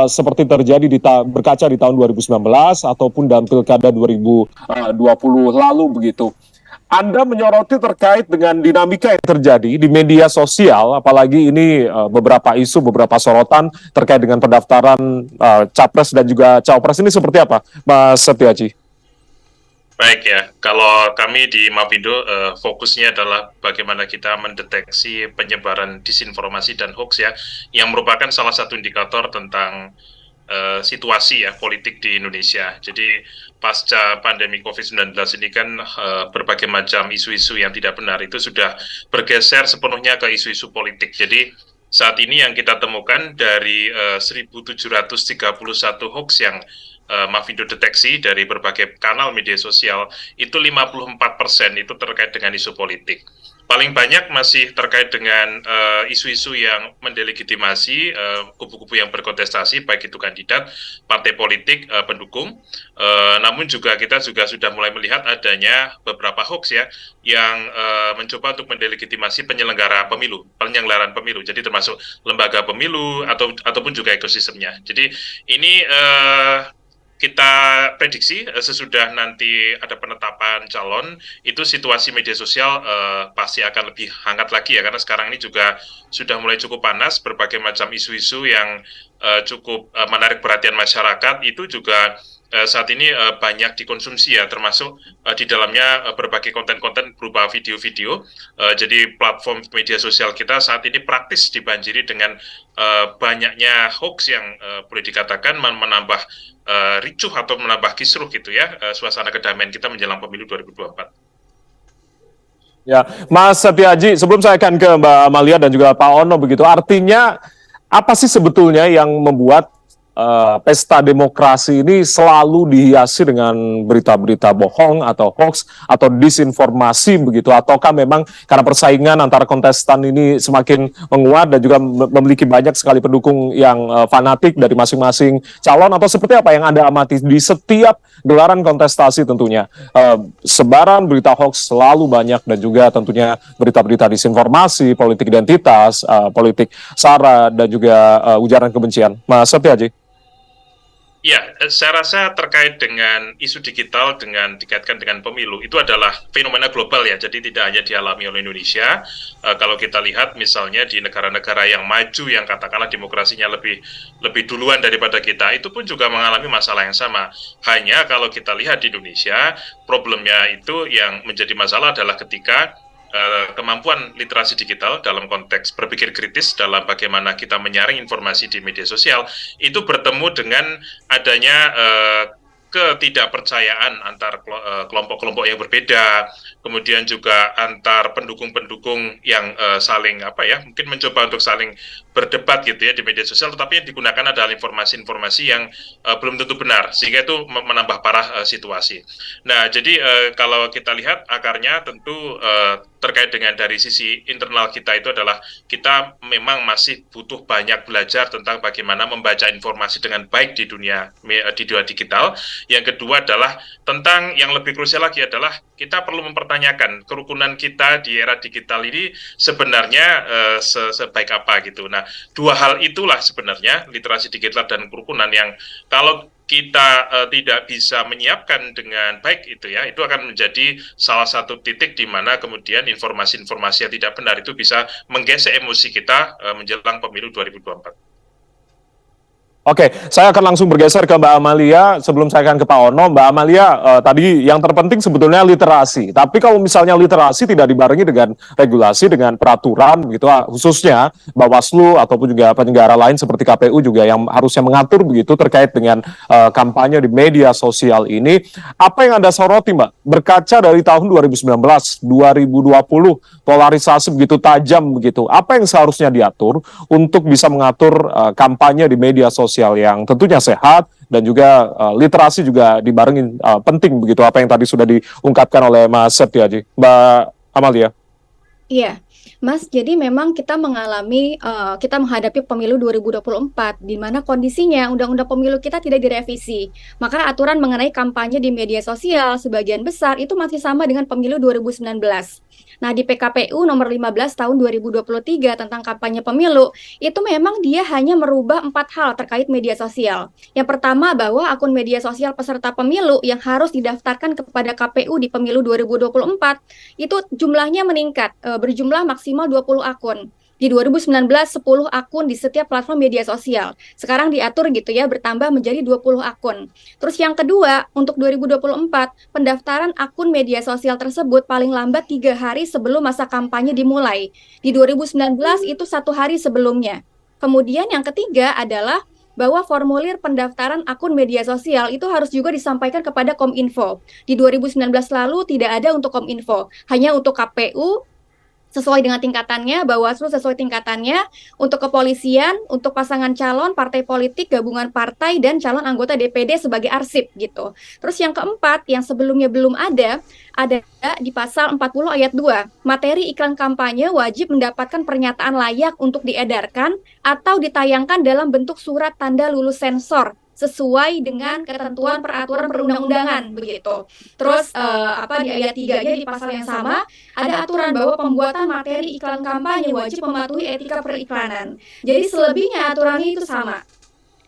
seperti terjadi berkaca di tahun 2019 ataupun dalam pilkada 2020 lalu begitu. Anda menyoroti terkait dengan dinamika yang terjadi di media sosial, apalagi ini beberapa isu, beberapa sorotan terkait dengan pendaftaran capres dan juga cawapres ini seperti apa, Mas Setiaji? Baik ya, kalau kami di Mavindo fokusnya adalah bagaimana kita mendeteksi penyebaran disinformasi dan hoax ya, yang merupakan salah satu indikator tentang situasi ya politik di Indonesia. Jadi pasca pandemi COVID-19 ini kan berbagai macam isu-isu yang tidak benar itu sudah bergeser sepenuhnya ke isu-isu politik. Jadi saat ini yang kita temukan dari 1.731 hoax yang Mavindo deteksi dari berbagai kanal media sosial, itu 54% itu terkait dengan isu politik. Paling banyak masih terkait dengan isu-isu yang mendelegitimasi kubu-kubu yang berkontestasi, baik itu kandidat, partai politik, pendukung. Namun juga kita juga sudah mulai melihat adanya beberapa hoax ya, yang mencoba untuk mendelegitimasi penyelenggaraan pemilu. Jadi termasuk lembaga pemilu ataupun juga ekosistemnya. Jadi ini kita prediksi sesudah nanti ada penetapan calon, itu situasi media sosial pasti akan lebih hangat lagi ya, karena sekarang ini juga sudah mulai cukup panas, berbagai macam isu-isu yang cukup menarik perhatian masyarakat, itu juga saat ini banyak dikonsumsi ya, termasuk di dalamnya berbagai konten-konten berupa video-video. Jadi platform media sosial kita saat ini praktis dibanjiri dengan banyaknya hoax yang boleh dikatakan menambah ricuh atau menambah kisruh gitu ya, suasana kedamaian kita menjelang pemilu 2024. Ya, Mas Setiaji, sebelum saya akan ke Mbak Amalia dan juga Pak Ono begitu, artinya apa sih sebetulnya yang membuat pesta demokrasi ini selalu dihiasi dengan berita-berita bohong atau hoax atau disinformasi begitu, ataukah memang karena persaingan antara kontestan ini semakin menguat dan juga memiliki banyak sekali pendukung yang fanatik dari masing-masing calon, atau seperti apa yang Anda amati di setiap gelaran kontestasi? Tentunya sebaran berita hoax selalu banyak dan juga tentunya berita-berita disinformasi, politik identitas, politik sara dan juga ujaran kebencian. Mas Setiaji. Ya, saya rasa terkait dengan isu digital dikaitkan dengan pemilu, itu adalah fenomena global ya, jadi tidak hanya dialami oleh Indonesia. Kalau kita lihat misalnya di negara-negara yang maju, yang katakanlah demokrasinya lebih duluan daripada kita, itu pun juga mengalami masalah yang sama. Hanya kalau kita lihat di Indonesia, problemnya itu yang menjadi masalah adalah ketika kemampuan literasi digital dalam konteks berpikir kritis dalam bagaimana kita menyaring informasi di media sosial itu bertemu dengan adanya ketidakpercayaan antar kelompok-kelompok yang berbeda, kemudian juga antar pendukung-pendukung yang saling mungkin mencoba untuk saling berdebat gitu ya di media sosial, tetapi yang digunakan adalah informasi-informasi yang belum tentu benar, sehingga itu menambah parah situasi. Nah, jadi kalau kita lihat akarnya tentu terkait dengan dari sisi internal kita itu adalah kita memang masih butuh banyak belajar tentang bagaimana membaca informasi dengan baik di dunia digital. Yang kedua adalah tentang yang lebih krusial lagi adalah kita perlu mempertanyakan kerukunan kita di era digital ini sebenarnya sebaik apa gitu. Nah, dua hal itulah sebenarnya literasi digital dan kerukunan yang kalau kita tidak bisa menyiapkan dengan baik itu ya, itu akan menjadi salah satu titik di mana kemudian informasi-informasi yang tidak benar itu bisa menggesek emosi kita menjelang pemilu 2024. Oke, saya akan langsung bergeser ke Mbak Amalia sebelum saya akan ke Pak Ono. Mbak Amalia, tadi yang terpenting sebetulnya literasi. Tapi kalau misalnya literasi tidak dibarengi dengan regulasi, dengan peraturan, begitu, khususnya Bawaslu ataupun juga penyelenggara lain seperti KPU juga yang harusnya mengatur begitu terkait dengan kampanye di media sosial ini. Apa yang Anda soroti, Mbak? Berkaca dari tahun 2019, 2020, polarisasi begitu tajam begitu. Apa yang seharusnya diatur untuk bisa mengatur kampanye di media sosial yang tentunya sehat dan juga literasi juga dibarengin penting begitu, apa yang tadi sudah diungkapkan oleh Mas Setiaji. Mbak Amalia. Iya, Mas, jadi memang kita menghadapi pemilu 2024 di mana kondisinya Undang-Undang Pemilu kita tidak direvisi. Maka aturan mengenai kampanye di media sosial sebagian besar itu masih sama dengan pemilu 2019. Nah, di PKPU nomor 15 tahun 2023 tentang kampanye pemilu, itu memang dia hanya merubah 4 hal terkait media sosial. Yang pertama bahwa akun media sosial peserta pemilu yang harus didaftarkan kepada KPU di pemilu 2024 itu jumlahnya meningkat, berjumlah maksimal 20 akun. Di 2019, 10 akun di setiap platform media sosial. Sekarang diatur gitu ya, bertambah menjadi 20 akun. Terus yang kedua, untuk 2024, pendaftaran akun media sosial tersebut paling lambat 3 hari sebelum masa kampanye dimulai. Di 2019 itu 1 hari sebelumnya. Kemudian yang ketiga adalah bahwa formulir pendaftaran akun media sosial itu harus juga disampaikan kepada Kominfo. Di 2019 lalu tidak ada untuk Kominfo, hanya untuk KPU sesuai dengan tingkatannya, Bawaslu sesuai tingkatannya, untuk kepolisian, untuk pasangan calon, partai politik, gabungan partai, dan calon anggota DPD sebagai arsip gitu. Terus yang keempat, yang sebelumnya belum ada di pasal 40 ayat 2, materi iklan kampanye wajib mendapatkan pernyataan layak untuk diedarkan atau ditayangkan dalam bentuk surat tanda lulus sensor sesuai dengan ketentuan peraturan perundang-undangan begitu. Terus di ayat 3-nya di pasal yang sama ada aturan bahwa pembuatan materi iklan kampanye wajib mematuhi etika periklanan. Jadi selebihnya aturannya itu sama.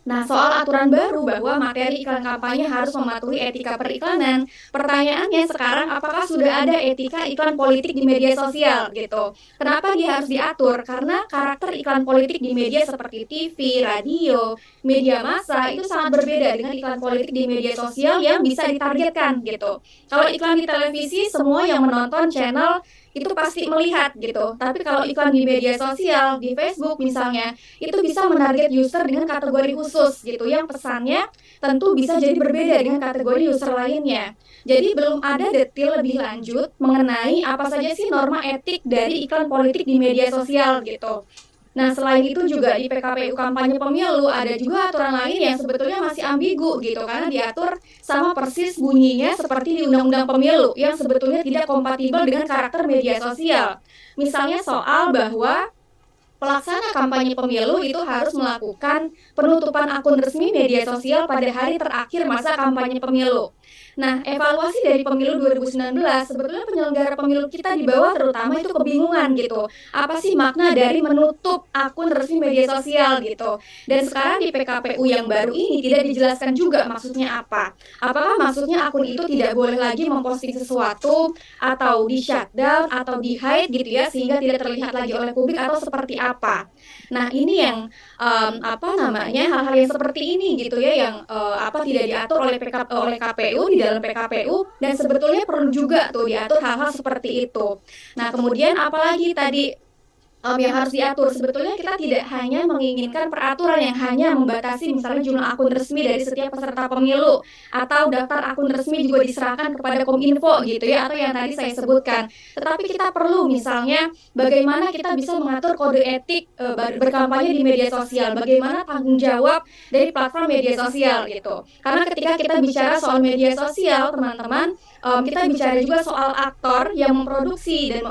Nah, soal aturan baru bahwa materi iklan kampanye harus mematuhi etika periklanan, pertanyaannya sekarang apakah sudah ada etika iklan politik di media sosial gitu? Kenapa dia harus diatur? Karena karakter iklan politik di media seperti TV, radio, media massa itu sangat berbeda dengan iklan politik di media sosial yang bisa ditargetkan gitu. Kalau iklan di televisi, semua yang menonton channel itu pasti melihat gitu. Tapi kalau iklan di media sosial, di Facebook misalnya, itu bisa menarget user dengan kategori khusus gitu yang pesannya tentu bisa jadi berbeda dengan kategori user lainnya. Jadi belum ada detail lebih lanjut mengenai apa saja sih norma etik dari iklan politik di media sosial gitu. Nah, selain itu juga di PKPU kampanye pemilu ada juga aturan lain yang sebetulnya masih ambigu gitu karena diatur sama persis bunyinya seperti di Undang-Undang Pemilu yang sebetulnya tidak kompatibel dengan karakter media sosial. Misalnya soal bahwa pelaksana kampanye pemilu itu harus melakukan penutupan akun resmi media sosial pada hari terakhir masa kampanye pemilu. Nah, evaluasi dari pemilu 2019, sebetulnya penyelenggara pemilu kita di bawah terutama itu kebingungan gitu. Apa sih makna dari menutup akun resmi media sosial gitu. Dan sekarang di PKPU yang baru ini tidak dijelaskan juga maksudnya apa. Apakah maksudnya akun itu tidak boleh lagi memposting sesuatu atau di shutdown atau di hide gitu ya sehingga tidak terlihat lagi oleh publik atau seperti apa. Nah, ini yang hal-hal yang seperti ini gitu ya yang tidak diatur oleh KPU di dalam PKPU dan sebetulnya perlu juga tuh diatur hal-hal seperti itu. Nah, kemudian apalagi tadi yang harus diatur sebetulnya kita tidak hanya menginginkan peraturan yang hanya membatasi misalnya jumlah akun resmi dari setiap peserta pemilu atau daftar akun resmi juga diserahkan kepada Kominfo gitu ya atau yang tadi saya sebutkan. Tetapi kita perlu misalnya bagaimana kita bisa mengatur kode etik berkampanye di media sosial, bagaimana tanggung jawab dari platform media sosial gitu. Karena ketika kita bicara soal media sosial, teman-teman, kita bicara juga soal aktor yang memproduksi dan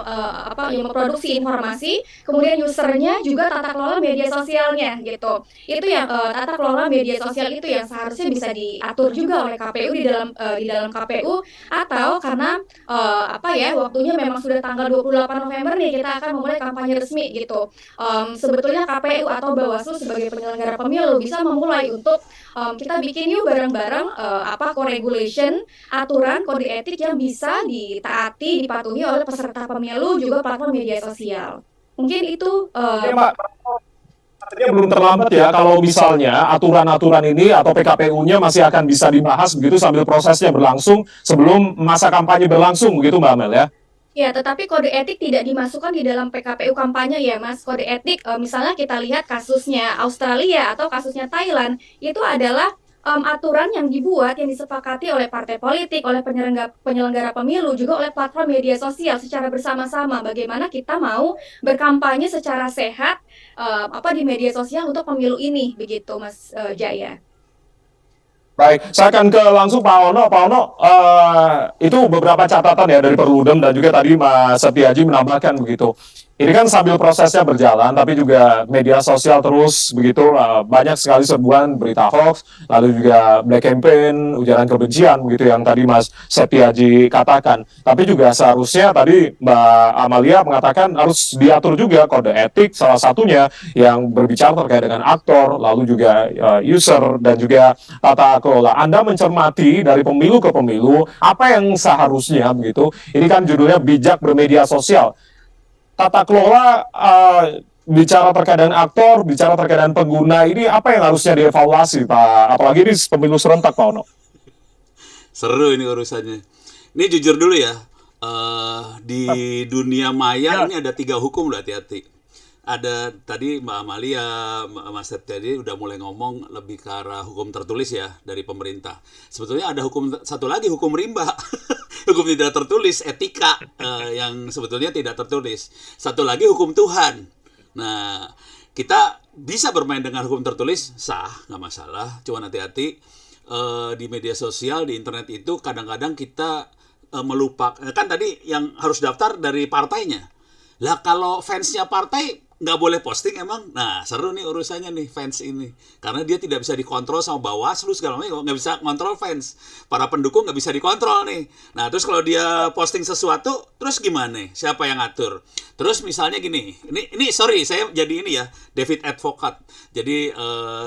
yang memproduksi informasi, kemudian usernya juga tata kelola media sosialnya gitu. Itu yang tata kelola media sosial itu yang seharusnya bisa diatur juga oleh KPU di dalam KPU atau karena waktunya memang sudah tanggal 28 November nih kita akan memulai kampanye resmi gitu. Sebetulnya KPU atau Bawaslu sebagai penyelenggara pemilu bisa memulai untuk kita bikin yuk bareng-bareng co-regulation, aturan kode etik yang bisa ditaati, dipatuhi oleh peserta pemilu juga platform media sosial. Mungkin itu Ya, Mbak, artinya belum terlambat ya kalau misalnya aturan-aturan ini atau PKPU-nya masih akan bisa dibahas begitu sambil prosesnya berlangsung sebelum masa kampanye berlangsung begitu Mbak Amel ya. ya, tetapi kode etik tidak dimasukkan di dalam PKPU kampanye ya, Mas. Kode etik, misalnya kita lihat kasusnya Australia atau kasusnya Thailand, itu adalah aturan yang dibuat, yang disepakati oleh partai politik, oleh penyelenggara pemilu, juga oleh platform media sosial secara bersama-sama. Bagaimana kita mau berkampanye secara sehat di media sosial untuk pemilu ini, begitu, Mas Jaya. Baik, saya akan ke langsung Pak Ono. Pak Ono, itu beberapa catatan ya dari Perludem dan juga tadi Mas Setiaji menambahkan begitu. ini kan sambil prosesnya berjalan, tapi juga media sosial terus begitu banyak sekali serbuan berita hoax, lalu juga black campaign, ujaran kebencian begitu yang tadi Mas Setiaji katakan. Tapi juga seharusnya tadi Mbak Amalia mengatakan harus diatur juga kode etik, salah satunya yang berbicara terkait dengan aktor, lalu juga user dan juga tata kelola. Anda mencermati dari pemilu ke pemilu apa yang seharusnya begitu. Ini kan judulnya bijak bermedia sosial. Tata kelola bicara terkait dengan aktor, bicara terkait dengan pengguna ini apa yang harusnya dievaluasi Pak? Apalagi ini pemilu serentak Pak Ono. Seru ini urusannya. Ini jujur dulu ya, di dunia maya ini ada 3 hukum loh, hati-hati. Ada tadi Mbak Amalia, Mas tadi udah mulai ngomong lebih ke arah hukum tertulis ya dari pemerintah. Sebetulnya ada hukum satu lagi, hukum rimba. Hukum tidak tertulis, etika yang sebetulnya tidak tertulis. Satu lagi hukum Tuhan. Nah, kita bisa bermain dengan hukum tertulis, sah, nggak masalah. Cuma hati-hati di media sosial, di internet itu kadang-kadang kita melupakan. Kan tadi yang harus daftar dari partainya. Lah kalau fansnya partai nggak boleh posting emang. Nah, seru nih urusannya nih fans ini. Karena dia tidak bisa dikontrol sama Bawaslu segala macam, nggak bisa kontrol fans. Para pendukung nggak bisa dikontrol nih. Nah, terus kalau dia posting sesuatu, terus gimana? Siapa yang ngatur? Terus misalnya gini, ini sorry, saya jadi ini ya, David Advocat. Jadi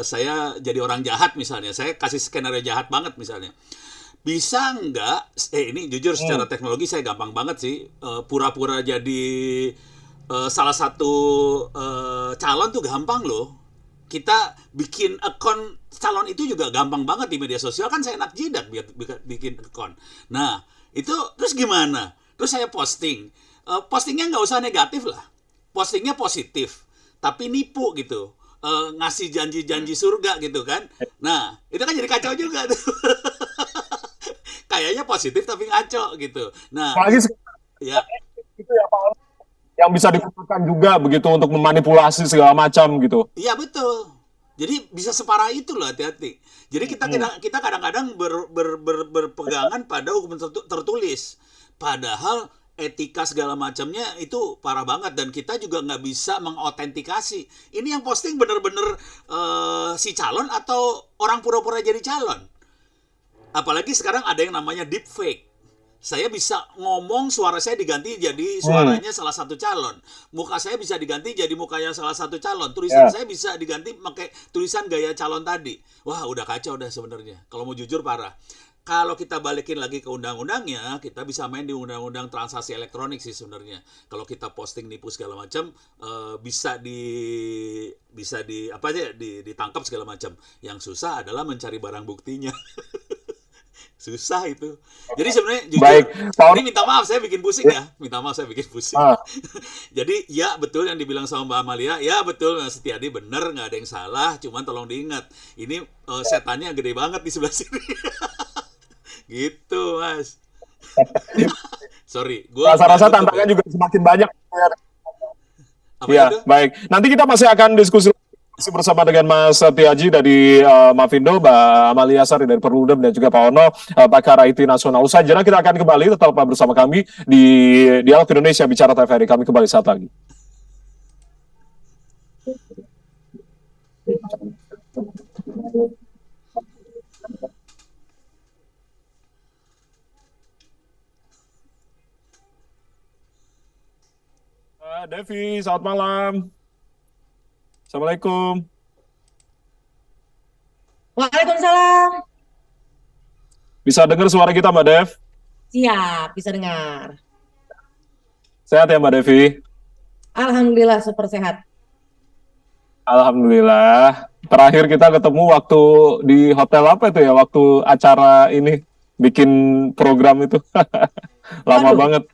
saya jadi orang jahat misalnya. Saya kasih skenario jahat banget misalnya. Bisa nggak, ini jujur secara teknologi saya gampang banget sih, pura-pura jadi salah satu calon tuh gampang loh. Kita bikin akun calon itu juga gampang banget di media sosial, kan saya enak jidat bikin akun. Nah, itu terus gimana? Terus saya posting. Postingnya nggak usah negatif lah. Postingnya positif, tapi nipu gitu. Ngasih janji-janji surga gitu kan. Nah, itu kan jadi kacau juga tuh. Kayaknya positif tapi ngaco gitu. Nah, Apalagi ya itu ya Pak Ono, yang bisa digunakan juga begitu untuk memanipulasi segala macam gitu. iya betul. Jadi bisa separah itu loh, hati-hati. Jadi kita kadang-kadang berpegangan pada hukum tertulis. Padahal etika segala macamnya itu parah banget dan kita juga nggak bisa mengautentikasi. Ini yang posting bener-bener si calon atau orang pura-pura jadi calon. Apalagi sekarang ada yang namanya deepfake. Saya bisa ngomong, suara saya diganti jadi suaranya salah satu calon. Muka saya bisa diganti jadi mukanya salah satu calon. Tulisan saya bisa diganti pakai tulisan gaya calon tadi. Wah, udah kacau dah sebenarnya. Kalau mau jujur parah. Kalau kita balikin lagi ke undang-undangnya, kita bisa main di undang-undang transaksi elektronik sih sebenarnya. Kalau kita posting nipu segala macam, bisa ditangkap segala macam. Yang susah adalah mencari barang buktinya. Susah itu. Jadi sebenarnya jujur, Baik, ini minta maaf saya bikin pusing ya. Minta maaf saya bikin pusing. Jadi ya betul yang dibilang sama Mbak Amalia, ya betul Mas Setiadi bener, nggak ada yang salah. Cuman tolong diingat, ini setannya gede banget di sebelah sini. Gitu Mas. Sorry, gua Rasa-rasa tantangan juga semakin banyak. apa Ya, itu? baik. Nanti kita masih akan diskusi bersama dengan Mas Setiaji dari Mavindo, Mbak Amalia Sari dari Perludem, dan juga Pak Ono, pakar IT nasional. Usai jeda kita akan kembali, tetap bersama kami di Dialog Indonesia Bicara TVRI. Kami kembali saat lagi. Devi, selamat malam. Assalamualaikum. Waalaikumsalam. Bisa dengar suara kita, Mbak Dev? Siap, bisa dengar. Sehat ya, Mbak Devi? Alhamdulillah super sehat. Alhamdulillah. Terakhir kita ketemu waktu di hotel apa itu ya? Waktu acara ini bikin program itu. Lama Waduh. banget.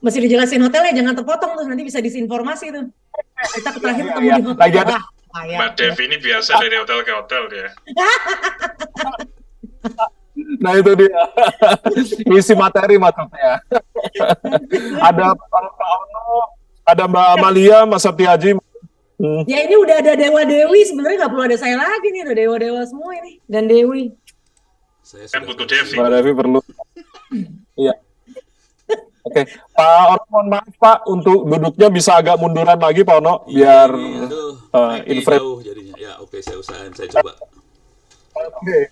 Mesti dijelasin hotelnya, jangan terpotong tuh, nanti bisa disinformasi tuh. Kita terakhir ketemu Iya, di hotel. lagi ada- Wah, ya. Mbak Dev ini biasa dari hotel ke hotel dia. Nah itu dia. Isi materi maksudnya. Ada Pak Ono, ada Mbak Amalia, Mas Setiaji. Ya ini udah ada dewa-dewi, sebenarnya nggak perlu ada saya lagi nih, udah dewa-dewa semua ini. Dan Dewi. Saya Kan sudah butuh Devi. Mbak Devi perlu. Iya. Oke, Pak Ono, mohon maaf Pak, untuk duduknya bisa agak munduran lagi Pak Ono, Iya biar ini, aduh, naiknya infrared. jauh jadinya. Ya oke, saya usahain, saya coba. Oke,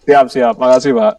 siap siap, makasih Pak.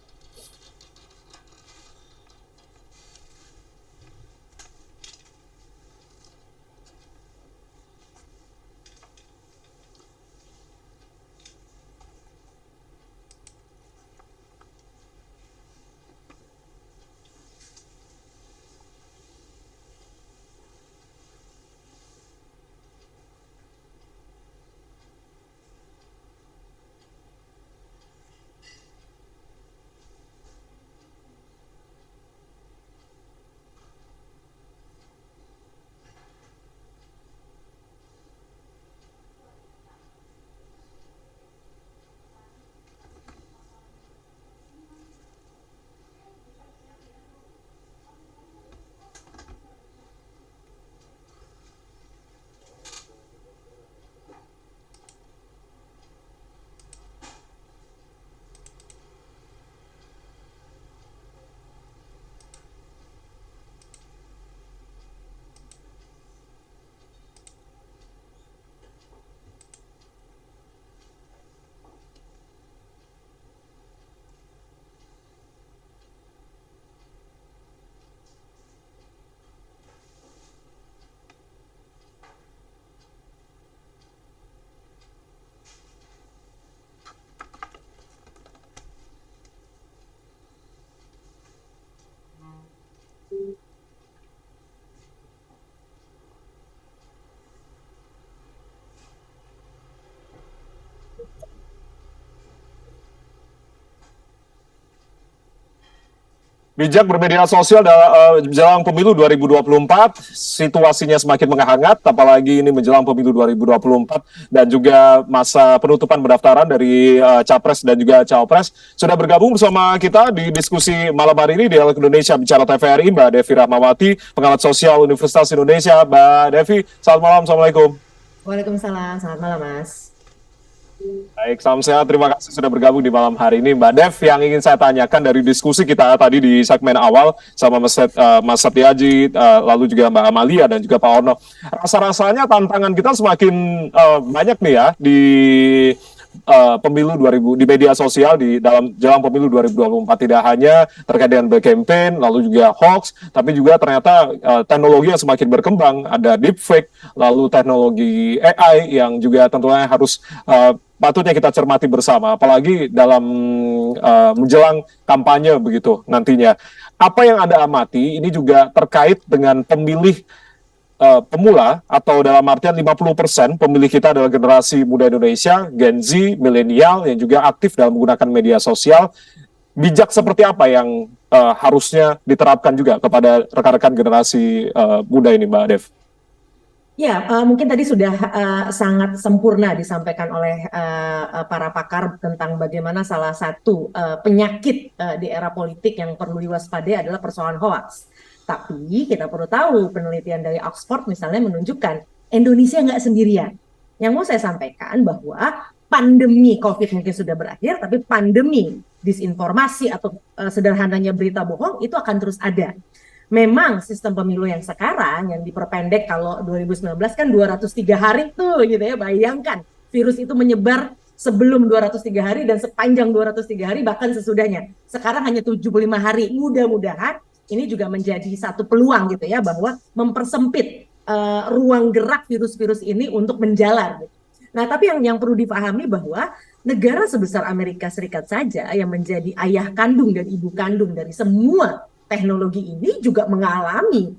Bijak bermedia sosial jelang pemilu 2024, situasinya semakin menghangat, apalagi ini menjelang pemilu 2024 dan juga masa penutupan pendaftaran dari Capres dan juga Cawapres. Sudah bergabung bersama kita di diskusi malam hari ini di Dialog Indonesia Bicara TVRI, Mbak Devi Rahmawati, pengamat sosial Universitas Indonesia. Mbak Devi, selamat malam, Assalamualaikum. Waalaikumsalam, selamat malam Mas. Baik, salam sehat. Terima kasih sudah bergabung di malam hari ini. Mbak Dev, yang ingin saya tanyakan dari diskusi kita tadi di segmen awal sama Mas Setiaji, lalu juga Mbak Amalia dan juga Pak Ono. Rasa-rasanya tantangan kita semakin banyak nih ya di pemilu 2000 di media sosial di dalam jelang pemilu 2024, tidak hanya terkait dengan black campaign lalu juga hoax, tapi juga ternyata teknologi yang semakin berkembang, ada deepfake, lalu teknologi AI yang juga tentunya harus patutnya kita cermati bersama, apalagi dalam menjelang kampanye begitu nantinya. Apa yang Anda amati ini juga terkait dengan pemilih pemula, atau dalam artian 50% pemilih kita adalah generasi muda Indonesia, Gen Z, milenial yang juga aktif dalam menggunakan media sosial. Bijak seperti apa yang harusnya diterapkan juga kepada rekan-rekan generasi muda ini, Mbak Dev? Ya, mungkin tadi sudah sangat sempurna disampaikan oleh para pakar tentang bagaimana salah satu penyakit di era politik yang perlu diwaspadai adalah persoalan hoax. Tapi kita perlu tahu penelitian dari Oxford misalnya menunjukkan Indonesia nggak sendirian. Yang mau saya sampaikan bahwa pandemi COVID mungkin sudah berakhir, tapi pandemi disinformasi atau sederhananya berita bohong itu akan terus ada. Memang sistem pemilu yang sekarang yang diperpendek, kalau 2019 kan 203 hari tuh gitu ya, bayangkan virus itu menyebar sebelum 203 hari dan sepanjang 203 hari bahkan sesudahnya. Sekarang hanya 75 hari. Mudah-mudahan ini juga menjadi satu peluang gitu ya, bahwa mempersempit ruang gerak virus-virus ini untuk menjalar gitu. Nah, tapi yang perlu dipahami bahwa negara sebesar Amerika Serikat saja yang menjadi ayah kandung dan ibu kandung dari semua teknologi ini juga mengalami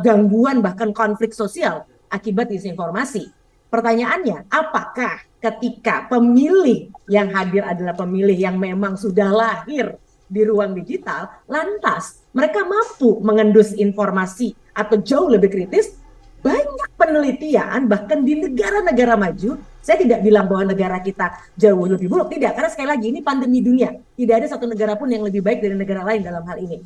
gangguan bahkan konflik sosial akibat disinformasi. Pertanyaannya, apakah ketika pemilih yang hadir adalah pemilih yang memang sudah lahir di ruang digital, lantas mereka mampu mengendus informasi atau jauh lebih kritis? Banyak penelitian bahkan di negara-negara maju, saya tidak bilang bahwa negara kita jauh lebih buruk, tidak, karena sekali lagi ini pandemi dunia, tidak ada satu negara pun yang lebih baik dari negara lain dalam hal ini,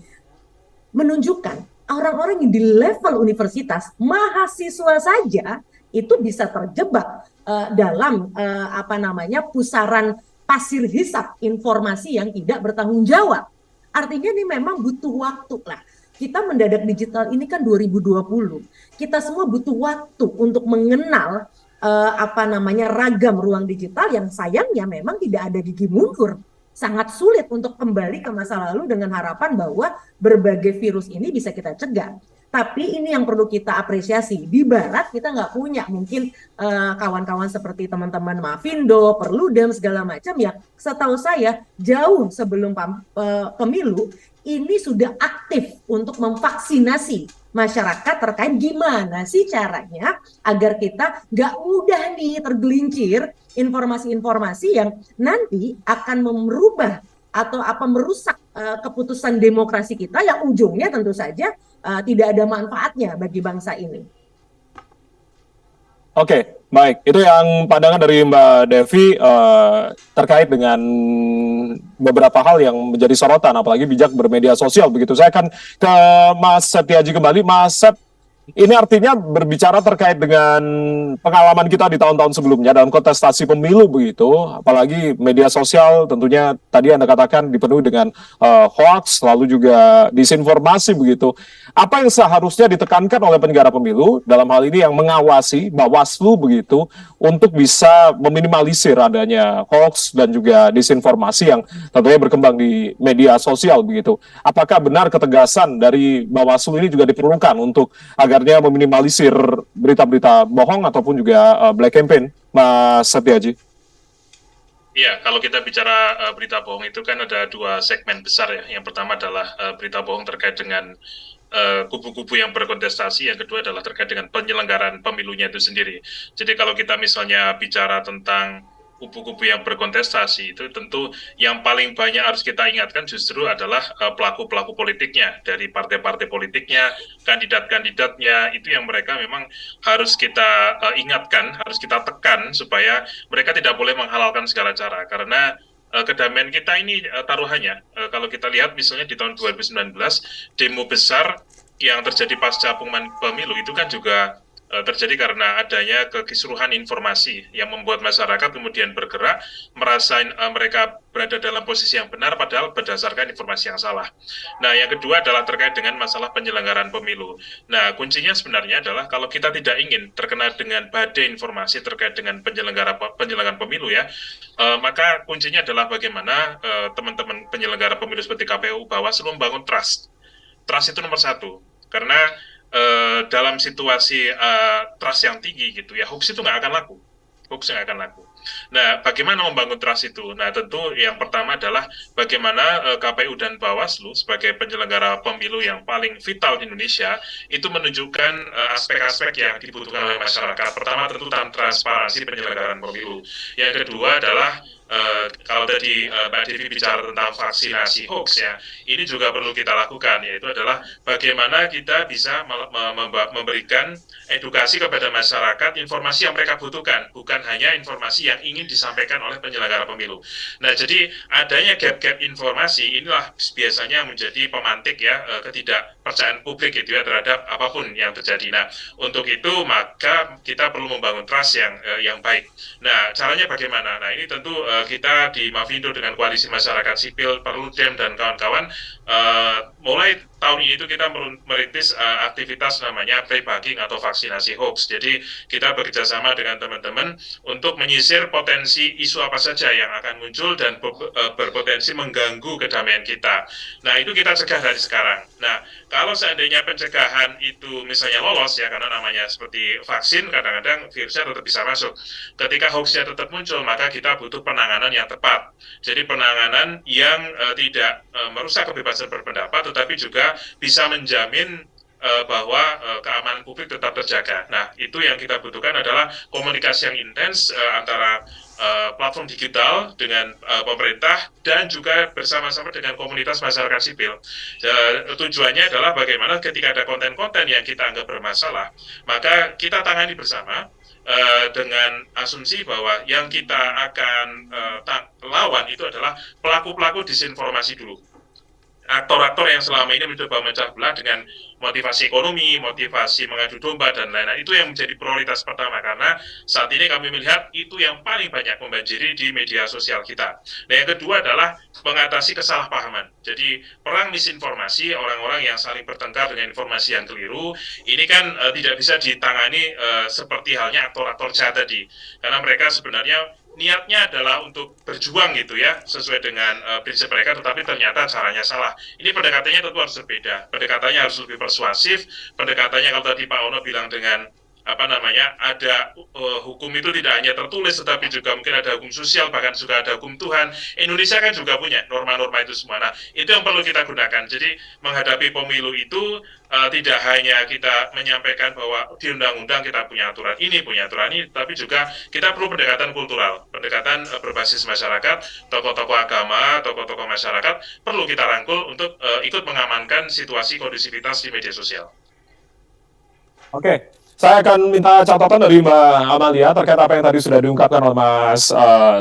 menunjukkan orang-orang yang di level universitas, mahasiswa saja itu bisa terjebak dalam pusaran pasir hisap informasi yang tidak bertanggung jawab. Artinya ini memang butuh waktu lah. Kita mendadak digital ini kan 2020. Kita semua butuh waktu untuk mengenal ragam ruang digital yang sayangnya memang tidak ada gigi mundur. Sangat sulit untuk kembali ke masa lalu dengan harapan bahwa berbagai virus ini bisa kita cegah. Tapi ini yang perlu kita apresiasi. Di Barat kita nggak punya mungkin kawan-kawan seperti teman-teman Mavindo, Perludem, segala macam ya. Setahu saya jauh sebelum pemilu ini sudah aktif untuk memvaksinasi masyarakat terkait gimana sih caranya agar kita nggak mudah nih tergelincir informasi-informasi yang nanti akan merubah atau merusak keputusan demokrasi kita yang ujungnya tentu saja tidak ada manfaatnya bagi bangsa ini. Oke, baik. Itu yang pandangan dari Mbak Devi terkait dengan beberapa hal yang menjadi sorotan, apalagi bijak bermedia sosial. Begitu. Saya akan ke Mas Setiaji kembali. Mas Set, ini artinya berbicara terkait dengan pengalaman kita di tahun-tahun sebelumnya dalam kontestasi pemilu begitu, apalagi media sosial tentunya tadi Anda katakan dipenuhi dengan hoax, lalu juga disinformasi begitu. Apa yang seharusnya ditekankan oleh penyelenggara pemilu dalam hal ini yang mengawasi Bawaslu begitu untuk bisa meminimalisir adanya hoax dan juga disinformasi yang tentunya berkembang di media sosial begitu. Apakah benar ketegasan dari Bawaslu ini juga diperlukan untuk agarnya meminimalisir berita-berita bohong ataupun juga black campaign, Mas Setiaji? Iya, kalau kita bicara berita bohong itu kan ada dua segmen besar ya. Yang pertama adalah berita bohong terkait dengan kubu-kubu yang berkontestasi, yang kedua adalah terkait dengan penyelenggaraan pemilunya itu sendiri. Jadi kalau kita misalnya bicara tentang kubu-kubu yang berkontestasi, itu tentu yang paling banyak harus kita ingatkan justru adalah pelaku-pelaku politiknya, dari partai-partai politiknya, kandidat-kandidatnya, itu yang mereka memang harus kita ingatkan, harus kita tekan supaya mereka tidak boleh menghalalkan segala cara, karena kedamaian kita ini taruhannya. Kalau kita lihat misalnya di tahun 2019 demo besar yang terjadi pasca pengumuman pemilu itu kan juga terjadi karena adanya kekisruhan informasi yang membuat masyarakat kemudian bergerak merasa mereka berada dalam posisi yang benar padahal berdasarkan informasi yang salah. Nah, yang kedua adalah terkait dengan masalah penyelenggaraan pemilu. Nah, kuncinya sebenarnya adalah kalau kita tidak ingin terkena dengan badai informasi terkait dengan penyelenggaraan pemilu ya, maka kuncinya adalah bagaimana teman-teman penyelenggara pemilu seperti KPU, Bawaslu membangun trust. Trust itu nomor satu, karena dalam situasi trust yang tinggi gitu ya, hoax itu nggak akan laku. Nah, bagaimana membangun trust itu? Nah, tentu yang pertama adalah bagaimana KPU dan Bawaslu sebagai penyelenggara pemilu yang paling vital di Indonesia itu menunjukkan aspek-aspek yang dibutuhkan oleh masyarakat. Pertama tentu transparansi penyelenggaraan pemilu. Yang kedua adalah kalau tadi Mbak Devi bicara tentang vaksinasi hoax ya, ini juga perlu kita lakukan, yaitu adalah bagaimana kita bisa memberikan edukasi kepada masyarakat informasi yang mereka butuhkan, bukan hanya informasi yang ingin disampaikan oleh penyelenggara pemilu. Nah, jadi adanya gap-gap informasi inilah biasanya menjadi pemantik ya ketidakpercayaan publik gitu ya terhadap apapun yang terjadi. Nah, untuk itu maka kita perlu membangun trust yang baik. Nah, caranya bagaimana? Nah, ini tentu kita di Mavindo dengan Koalisi Masyarakat Sipil, Perludem dan kawan-kawan mulai tahun ini itu kita merintis aktivitas namanya pre-bugging atau vaksinasi hoax. Jadi kita bekerjasama dengan teman-teman untuk menyisir potensi isu apa saja yang akan muncul dan berpotensi mengganggu kedamaian kita. Nah, itu kita cegah dari sekarang. Nah, kalau seandainya pencegahan itu misalnya lolos ya, karena namanya seperti vaksin, kadang-kadang virusnya tetap bisa masuk. Ketika hoaxnya tetap muncul, maka kita butuh penanganan yang tepat. Jadi penanganan yang tidak merusak kebebasan berpendapat, tetapi juga bisa menjamin bahwa keamanan publik tetap terjaga. Nah, itu yang kita butuhkan adalah komunikasi yang intens antara platform digital dengan pemerintah dan juga bersama-sama dengan komunitas masyarakat sipil. Tujuannya adalah bagaimana ketika ada konten-konten yang kita anggap bermasalah, maka kita tangani bersama dengan asumsi bahwa yang kita akan lawan itu adalah pelaku-pelaku disinformasi dulu. aktor-aktor yang selama ini mencoba memecah belah dengan motivasi ekonomi, motivasi mengadu domba, dan lain-lain. Itu yang menjadi prioritas pertama, karena saat ini kami melihat itu yang paling banyak membanjiri di media sosial kita. Nah, yang kedua adalah mengatasi kesalahpahaman. Jadi, perang misinformasi, orang-orang yang saling bertengkar dengan informasi yang keliru, ini kan tidak bisa ditangani seperti halnya aktor-aktor jahat tadi. Karena mereka sebenarnya niatnya adalah untuk berjuang gitu ya, sesuai dengan prinsip mereka, tetapi ternyata caranya salah. Ini pendekatannya tentu harus berbeda. Pendekatannya harus lebih persuasif. Pendekatannya kalau tadi Pak Ono bilang dengan ada hukum itu tidak hanya tertulis, tetapi juga mungkin ada hukum sosial, bahkan juga ada hukum Tuhan. Indonesia kan juga punya norma-norma itu semua. Nah, itu yang perlu kita gunakan. Jadi menghadapi pemilu itu tidak hanya kita menyampaikan bahwa di undang-undang kita punya aturan ini, tapi juga kita perlu pendekatan kultural, pendekatan berbasis masyarakat, tokoh-tokoh agama, tokoh-tokoh masyarakat perlu kita rangkul untuk ikut mengamankan situasi kondusivitas di media sosial. Oke, saya akan minta catatan dari Mbak Amalia terkait apa yang tadi sudah diungkapkan oleh Mas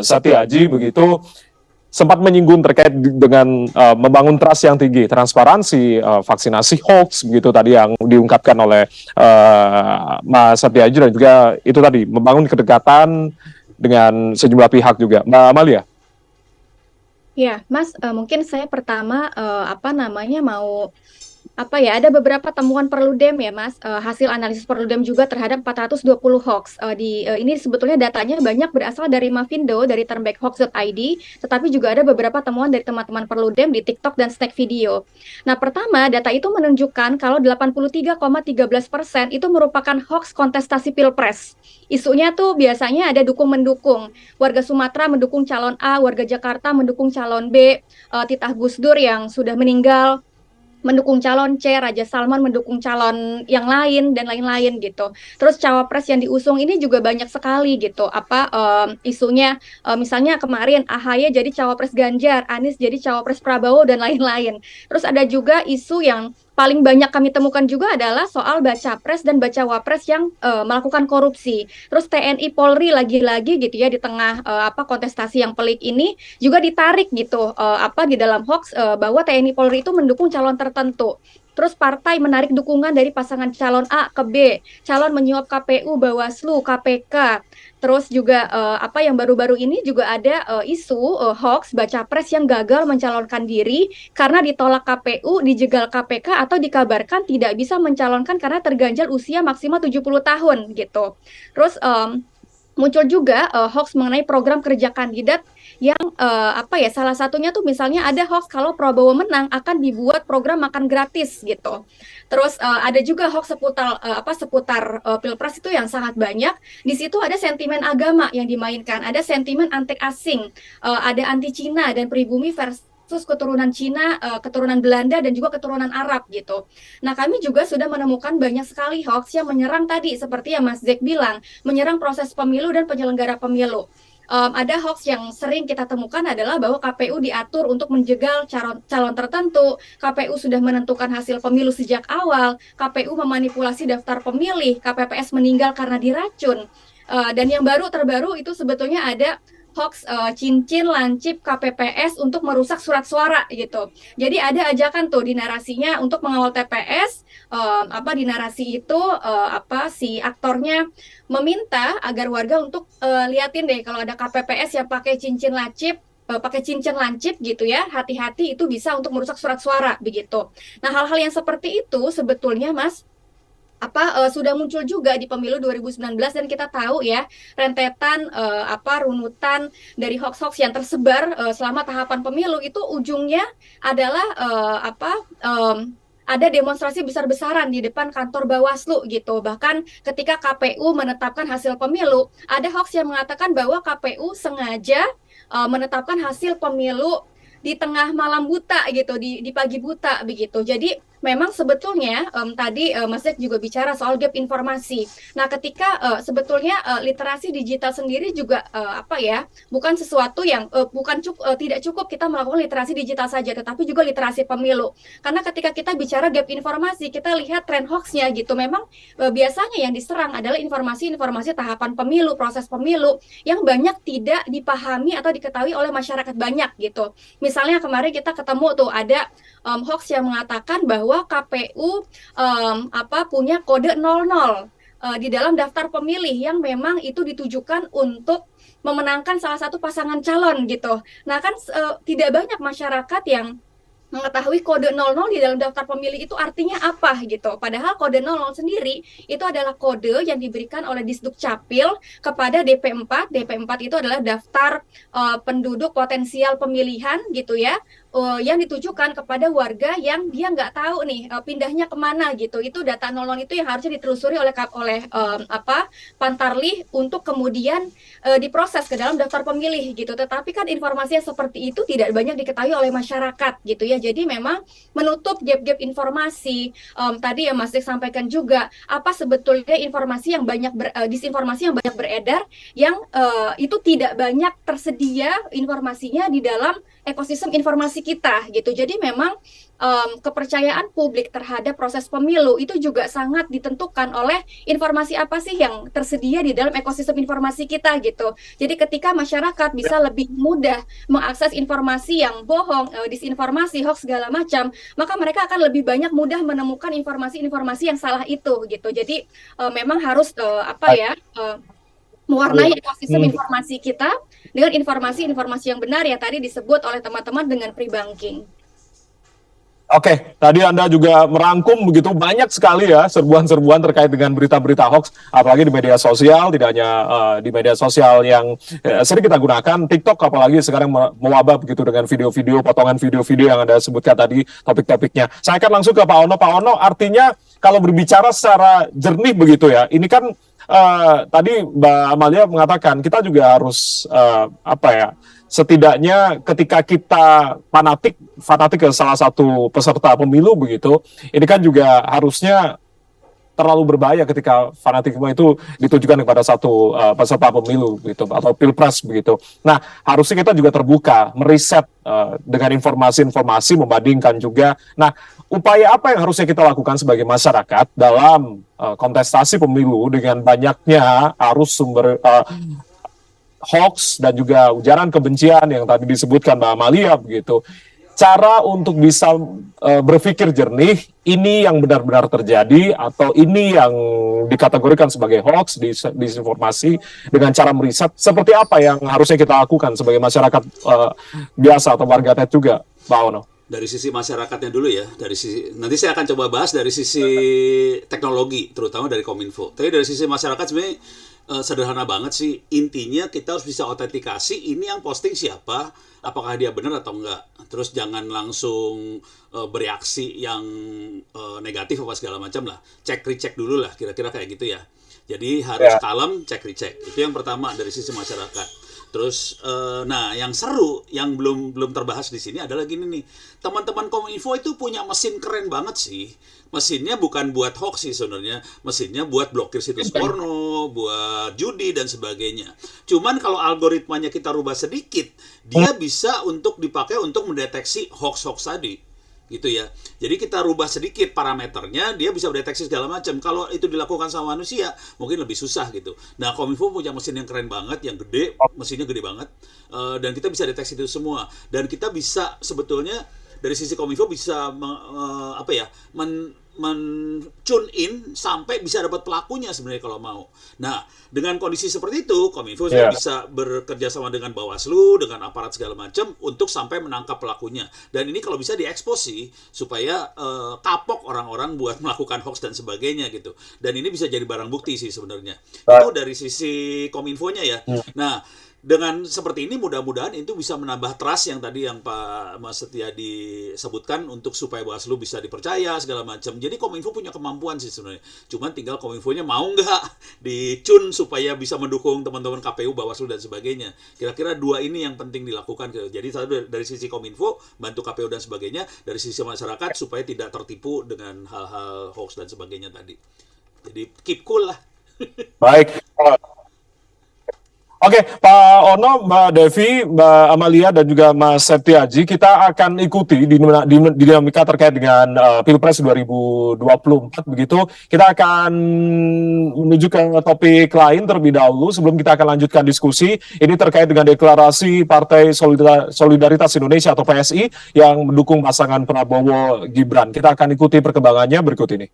Setiaji, begitu sempat menyinggung terkait dengan membangun trust yang tinggi, transparansi, vaksinasi hoax, begitu tadi yang diungkapkan oleh Mas Setiaji, dan juga itu tadi membangun kedekatan dengan sejumlah pihak juga. Mbak Amalia. Ya, Mas, mungkin saya pertama mau ada beberapa temuan Perludem ya, Mas. Hasil analisis Perludem juga terhadap 420 hoax. Ini sebetulnya datanya banyak berasal dari Mavindo, dari turnbackhoax.id, tetapi juga ada beberapa temuan dari teman-teman Perludem di TikTok dan Snack Video. Nah, pertama, data itu menunjukkan kalau 83,13% itu merupakan hoax kontestasi Pilpres. Isunya tuh biasanya ada dukung-mendukung. Warga Sumatera mendukung calon A, warga Jakarta mendukung calon B, titah Gus Dur yang sudah meninggal mendukung calon C, Raja Salman mendukung calon yang lain dan lain-lain gitu. Terus cawapres yang diusung ini juga banyak sekali gitu. Isunya misalnya kemarin AHY jadi cawapres Ganjar, Anies jadi cawapres Prabowo dan lain-lain. Terus ada juga isu yang paling banyak kami temukan juga adalah soal baca pres dan baca wapres yang melakukan korupsi. Terus TNI Polri lagi-lagi gitu ya di tengah kontestasi yang pelik ini juga ditarik gitu di dalam hoax bahwa TNI Polri itu mendukung calon tertentu. Terus partai menarik dukungan dari pasangan calon A ke B, calon menyuap KPU, Bawaslu, KPK. Terus juga yang baru-baru ini juga ada isu hoax baca pres yang gagal mencalonkan diri karena ditolak KPU, dijegal KPK, atau dikabarkan tidak bisa mencalonkan karena terganjal usia maksimal 70 tahun gitu. Terus muncul juga hoax mengenai program kerja kandidat yang salah satunya tuh misalnya ada hoax kalau Prabowo menang akan dibuat program makan gratis gitu. Terus ada juga hoax seputar Pilpres itu yang sangat banyak. Di situ ada sentimen agama yang dimainkan, ada sentimen anti asing, ada anti Cina dan pribumi versus keturunan Cina, keturunan Belanda, dan juga keturunan Arab gitu. Nah, kami juga sudah menemukan banyak sekali hoax yang menyerang tadi, seperti yang Mas Zek bilang, menyerang proses pemilu dan penyelenggara pemilu. Ada hoax yang sering kita temukan adalah bahwa KPU diatur untuk menjegal calon tertentu, KPU sudah menentukan hasil pemilu sejak awal, KPU memanipulasi daftar pemilih, KPPS meninggal karena diracun. Dan yang terbaru itu sebetulnya ada hoax cincin lancip KPPS untuk merusak surat suara gitu. Jadi ada ajakan tuh di narasinya untuk mengawal TPS, di narasi itu si aktornya meminta agar warga untuk liatin deh kalau ada KPPS yang pakai cincin lancip gitu ya, hati-hati itu bisa untuk merusak surat suara begitu. Nah, hal-hal yang seperti itu sebetulnya Mas sudah muncul juga di pemilu 2019 dan kita tahu ya rentetan runutan dari hoax-hoax yang tersebar selama tahapan pemilu itu ujungnya adalah ada demonstrasi besar-besaran di depan kantor Bawaslu gitu. Bahkan ketika KPU menetapkan hasil pemilu, ada hoax yang mengatakan bahwa KPU sengaja menetapkan hasil pemilu di tengah malam buta gitu, di pagi buta begitu. Jadi memang sebetulnya tadi Mas Jack juga bicara soal gap informasi. Nah, ketika sebetulnya literasi digital sendiri juga bukan sesuatu yang tidak cukup kita melakukan literasi digital saja, tetapi juga literasi pemilu. Karena ketika kita bicara gap informasi, kita lihat tren hoax-nya gitu. Memang biasanya yang diserang adalah informasi-informasi tahapan pemilu, proses pemilu yang banyak tidak dipahami atau diketahui oleh masyarakat banyak gitu. Misalnya kemarin kita ketemu tuh ada hoax yang mengatakan bahwa KPU punya kode 00 di dalam daftar pemilih yang memang itu ditujukan untuk memenangkan salah satu pasangan calon gitu. Nah kan tidak banyak masyarakat yang mengetahui kode 00 di dalam daftar pemilih itu artinya apa gitu. Padahal kode 00 sendiri itu adalah kode yang diberikan oleh Disduk Capil kepada DP4. DP4 itu adalah daftar penduduk potensial pemilihan gitu ya, yang ditujukan kepada warga yang dia nggak tahu nih pindahnya kemana gitu. Itu data 00 itu yang harusnya ditelusuri oleh Pantarlih untuk kemudian diproses ke dalam daftar pemilih gitu. Tetapi kan informasi yang seperti itu tidak banyak diketahui oleh masyarakat gitu ya. Jadi memang menutup gap-gap informasi. Tadi yang Mas Dik sampaikan juga, apa sebetulnya informasi yang disinformasi yang banyak beredar yang itu tidak banyak tersedia informasinya di dalam ekosistem informasi kita gitu. Jadi memang kepercayaan publik terhadap proses pemilu itu juga sangat ditentukan oleh informasi apa sih yang tersedia di dalam ekosistem informasi kita gitu. Jadi ketika masyarakat bisa lebih mudah mengakses informasi yang bohong, disinformasi, hoax segala macam, maka mereka akan lebih banyak mudah menemukan informasi-informasi yang salah itu gitu. Jadi memang harus mewarnai ekosistem informasi kita dengan informasi-informasi yang benar ya tadi disebut oleh teman-teman dengan pre-banking. Oke, tadi Anda juga merangkum begitu banyak sekali ya serbuan-serbuan terkait dengan berita-berita hoax, apalagi di media sosial, tidak hanya di media sosial yang sering kita gunakan, TikTok apalagi sekarang mewabah begitu dengan video-video, potongan video-video yang Anda sebutkan tadi topik-topiknya. Saya akan langsung ke Pak Ono. Pak Ono, artinya kalau berbicara secara jernih begitu ya, ini kan tadi Mbak Amalia mengatakan kita juga harus setidaknya ketika kita fanatik ke salah satu peserta pemilu begitu, ini kan juga harusnya terlalu berbahaya ketika fanatikme itu ditujukan kepada satu peserta pemilu gitu atau pilpres begitu. Nah, harusnya kita juga terbuka, meriset dengan informasi-informasi, membandingkan juga. Nah, upaya apa yang harusnya kita lakukan sebagai masyarakat dalam kontestasi pemilu dengan banyaknya arus sumber hoax dan juga ujaran kebencian yang tadi disebutkan Mbak Amalia begitu. Cara untuk bisa berpikir jernih, ini yang benar-benar terjadi atau ini yang dikategorikan sebagai hoax, disinformasi, dengan cara meriset, seperti apa yang harusnya kita lakukan sebagai masyarakat biasa atau warganet juga, Pak Ono? Dari sisi masyarakatnya dulu ya, nanti saya akan coba bahas dari sisi teknologi, terutama dari Kominfo. Tapi dari sisi masyarakat sebenarnya sederhana banget sih. Intinya kita harus bisa autentikasi ini yang posting siapa, apakah dia benar atau enggak. Terus jangan langsung bereaksi yang negatif apa segala macam lah. Cek-recek dulu lah, kira-kira kayak gitu ya. Jadi harus kalem, cek-recek. Itu yang pertama dari sisi masyarakat. Terus, nah yang seru, yang belum terbahas di sini adalah gini nih, teman-teman Kominfo itu punya mesin keren banget sih. Mesinnya bukan buat hoax sih sebenarnya, mesinnya buat blokir situs porno, buat judi dan sebagainya. Cuman kalau algoritmanya kita rubah sedikit, dia bisa dipakai untuk mendeteksi hoax-hoax tadi. Gitu ya. Jadi kita rubah sedikit parameternya, dia bisa mendeteksi segala macam. Kalau itu dilakukan sama manusia, mungkin lebih susah gitu. Nah, Kominfo punya mesin yang keren banget, yang gede, mesinnya gede banget, dan kita bisa deteksi itu semua. Dan kita bisa sebetulnya dari sisi Kominfo bisa tune in sampai bisa dapat pelakunya sebenarnya kalau mau. Nah, dengan kondisi seperti itu, Kominfo bisa bekerja sama dengan Bawaslu, dengan aparat segala macam untuk sampai menangkap pelakunya. Dan ini kalau bisa diekspos sih, supaya kapok orang-orang buat melakukan hoax dan sebagainya gitu. Dan ini bisa jadi barang bukti sih sebenarnya. Itu dari sisi Kominfonya ya. Nah, dengan seperti ini mudah-mudahan itu bisa menambah trust yang tadi yang Pak Mas Setia disebutkan untuk supaya Bawaslu bisa dipercaya segala macam. Jadi Kominfo punya kemampuan sih sebenarnya. Cuman tinggal Kominfonya mau nggak dicun supaya bisa mendukung teman-teman KPU, Bawaslu dan sebagainya. Kira-kira dua ini yang penting dilakukan. Jadi dari sisi Kominfo bantu KPU dan sebagainya, dari sisi masyarakat supaya tidak tertipu dengan hal-hal hoax dan sebagainya tadi. Jadi keep cool lah. Baik. Oke, Pak Ono, Mbak Devi, Mbak Amalia, dan juga Mas Setiaji, kita akan ikuti dinamika terkait dengan Pilpres 2024 begitu. Kita akan menuju ke topik lain terlebih dahulu sebelum kita akan lanjutkan diskusi. Ini terkait dengan deklarasi Partai Solidaritas Indonesia atau PSI yang mendukung pasangan Prabowo Gibran. Kita akan ikuti perkembangannya berikut ini.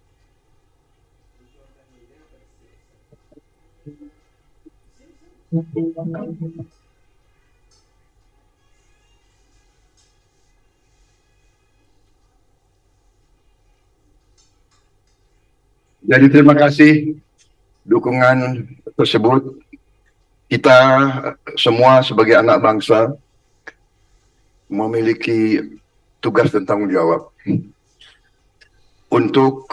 Jadi terima kasih dukungan tersebut. Kita semua sebagai anak bangsa memiliki tugas dan tanggung jawab untuk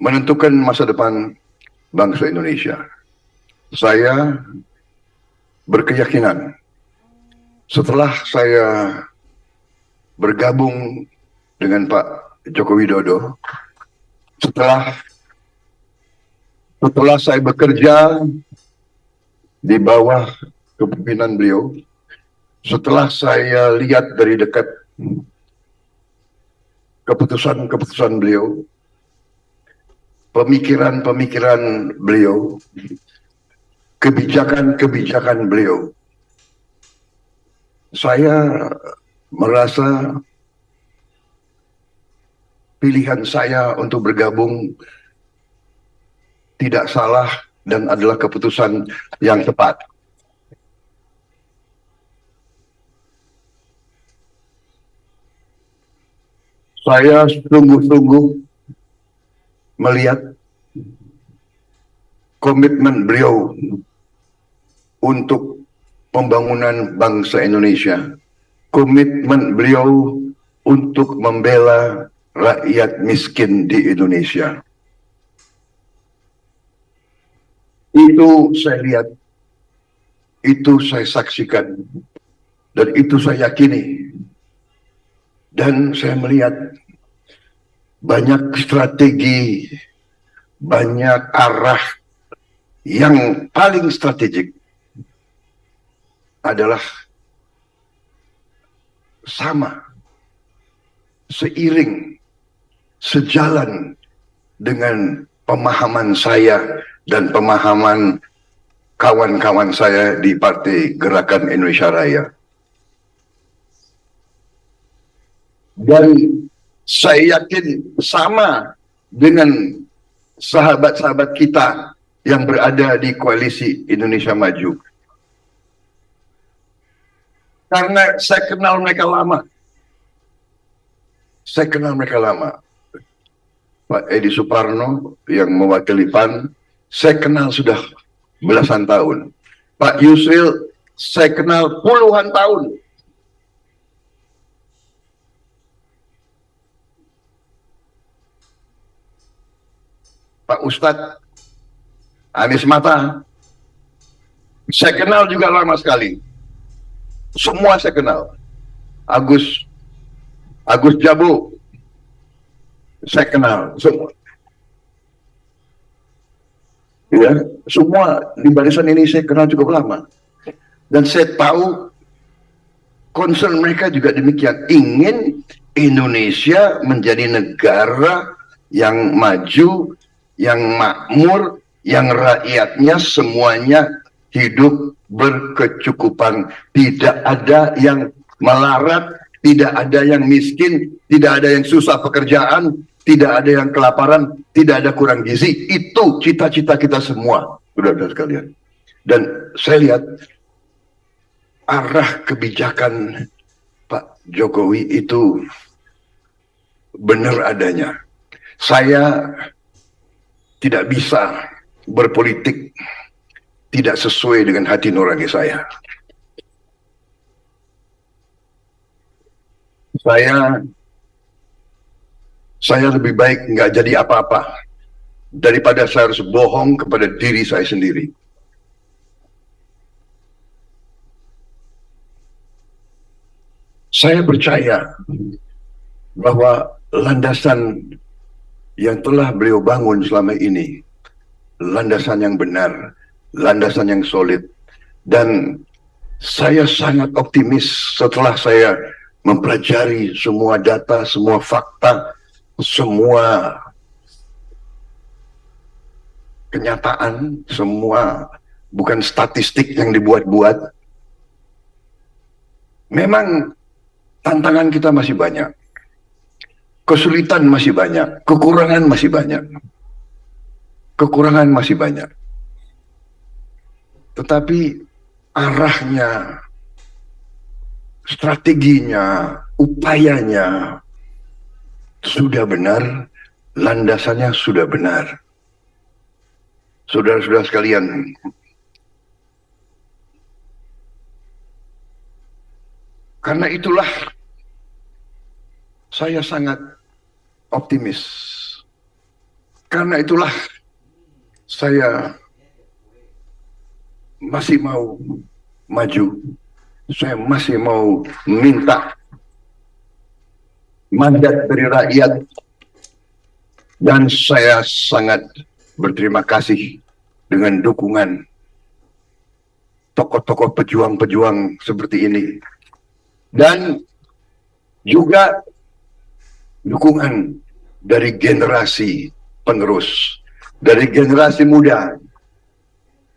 menentukan masa depan bangsa Indonesia. Saya berkeyakinan setelah saya bergabung dengan Pak Joko Widodo, setelah saya bekerja di bawah kepemimpinan beliau, setelah saya lihat dari dekat keputusan-keputusan beliau, pemikiran-pemikiran beliau, kebijakan-kebijakan beliau, saya merasa pilihan saya untuk bergabung tidak salah dan adalah keputusan yang tepat. Saya sungguh-sungguh melihat komitmen beliau untuk pembangunan bangsa Indonesia, komitmen beliau untuk membela rakyat miskin di Indonesia. Itu saya lihat, itu saya saksikan, dan itu saya yakini. Dan saya melihat banyak strategi, banyak arah yang paling strategik adalah sama, seiring, sejalan dengan pemahaman saya dan pemahaman kawan-kawan saya di Partai Gerakan Indonesia Raya. Dan saya yakin sama dengan sahabat-sahabat kita yang berada di Koalisi Indonesia Maju. Karena saya kenal mereka lama. Saya kenal mereka lama. Pak Edi Suparno yang mewakili PAN, saya kenal sudah belasan tahun. Pak Yusril, saya kenal puluhan tahun. Pak Ustadz Anies Mata, saya kenal juga lama sekali. Semua saya kenal. Agus Jabu, saya kenal semua. Ya, semua di barisan ini saya kenal cukup lama. Dan saya tahu concern mereka juga demikian. Ingin Indonesia menjadi negara yang maju, yang makmur, yang rakyatnya semuanya hidup berkecukupan. Tidak ada yang melarat, tidak ada yang miskin, tidak ada yang susah pekerjaan, tidak ada yang kelaparan, tidak ada kurang gizi. Itu cita-cita kita semua, saudara-saudara sekalian. Dan saya lihat arah kebijakan Pak Jokowi itu benar adanya. Saya tidak bisa berpolitik tidak sesuai dengan hati nurani saya. Saya lebih baik nggak jadi apa-apa daripada saya harus bohong kepada diri saya sendiri. Saya percaya bahwa landasan yang telah beliau bangun selama ini, landasan yang benar, landasan yang solid, dan saya sangat optimis setelah saya mempelajari semua data, semua fakta, semua kenyataan, semua bukan statistik yang dibuat-buat. Memang tantangan kita masih banyak, kesulitan masih banyak, kekurangan masih banyak, tetapi arahnya, strateginya, upayanya sudah benar, landasannya sudah benar. Saudara-saudara sekalian, karena itulah saya sangat optimis. Karena itulah saya masih mau maju. Saya masih mau minta mandat dari rakyat. Dan saya sangat berterima kasih dengan dukungan tokoh-tokoh pejuang-pejuang seperti ini. Dan juga dukungan dari generasi penerus, dari generasi muda.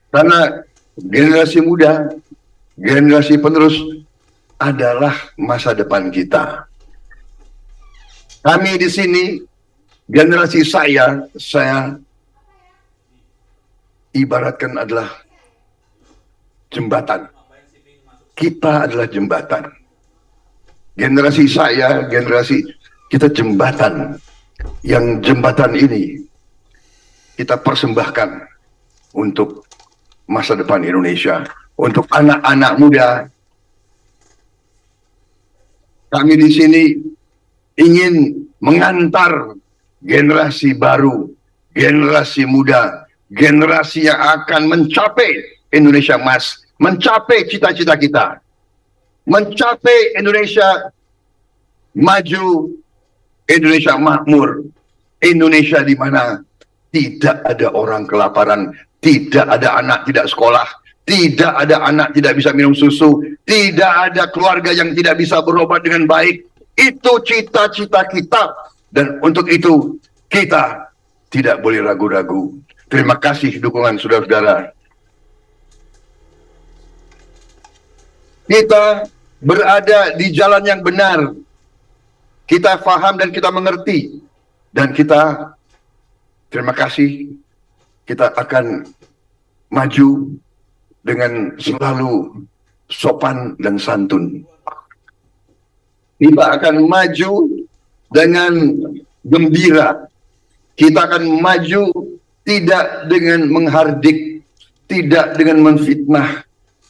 Karena generasi muda, generasi penerus adalah masa depan kita. Kami di sini, generasi saya ibaratkan adalah jembatan. Kita adalah jembatan. Generasi saya, generasi kita jembatan. Yang jembatan ini kita persembahkan untuk masa depan Indonesia, untuk anak-anak muda. Kami di sini ingin mengantar generasi baru, generasi muda, generasi yang akan mencapai Indonesia emas, mencapai cita-cita kita, mencapai Indonesia maju, Indonesia makmur, Indonesia di mana tidak ada orang kelaparan, tidak ada anak tidak sekolah, tidak ada anak tidak bisa minum susu, tidak ada keluarga yang tidak bisa berobat dengan baik. Itu cita-cita kita, dan untuk itu kita tidak boleh ragu-ragu. Terima kasih dukungan saudara-saudara. Kita berada di jalan yang benar. Kita paham dan kita mengerti. Dan kita, terima kasih, kita akan maju dengan selalu sopan dan santun. Kita akan maju dengan gembira. Kita akan maju tidak dengan menghardik, tidak dengan menfitnah,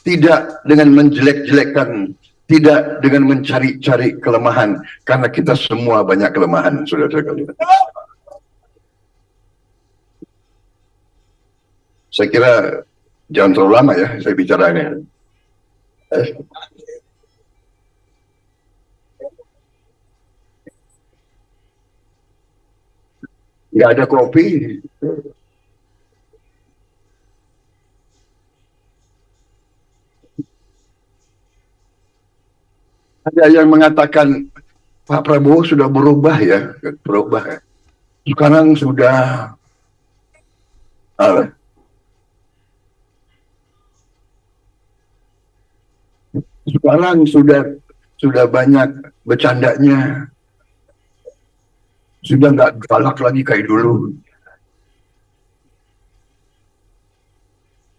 tidak dengan menjelek-jelekkan, tidak dengan mencari-cari kelemahan, karena kita semua banyak kelemahan, saudara-saudara. Saya kira jangan terlalu lama ya saya bicara ini. Nggak ada kopi. Ada yang mengatakan Pak Prabowo sudah berubah ya, berubah. Sekarang sudah sekarang sudah banyak bercandanya, sudah nggak galak lagi kayak dulu.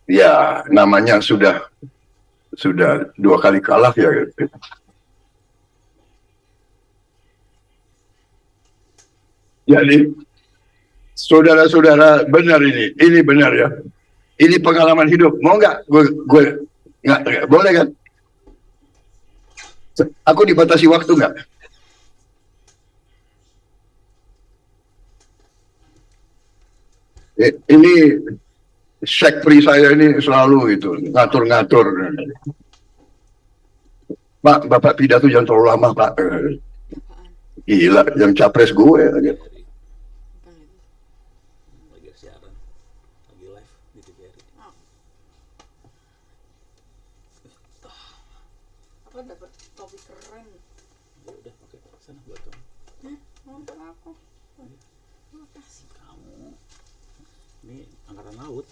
Ya, namanya sudah 2 kali kalah ya. Jadi, saudara-saudara, benar ini benar ya. Ini pengalaman hidup. Mau nggak? Gue nggak boleh kan? Aku dibatasi waktu nggak? Ini sekpri saya ini selalu itu ngatur-ngatur. Pak, Bapak pidato jangan terlalu lama, Pak. Gila, yang capres gue. Lagi siaran, lagi live di TVRI. Apa dapat topi keren? Ya udah, pakai sana buat kamu. Untuk aku. Makasih. Kamu, ini angkatan laut.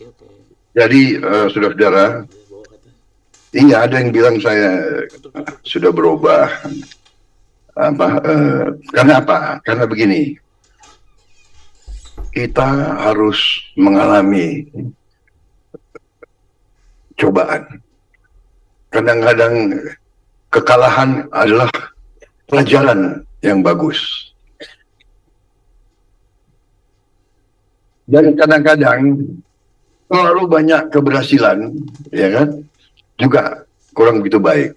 Oke. Jadi, saudara-saudara, Ya, bawa kata. iya ada yang bilang saya sudah berubah. Karena apa? Karena begini, kita harus mengalami cobaan. Kadang-kadang kekalahan adalah pelajaran yang bagus. Dan kadang-kadang terlalu banyak keberhasilan, ya kan, juga kurang begitu baik.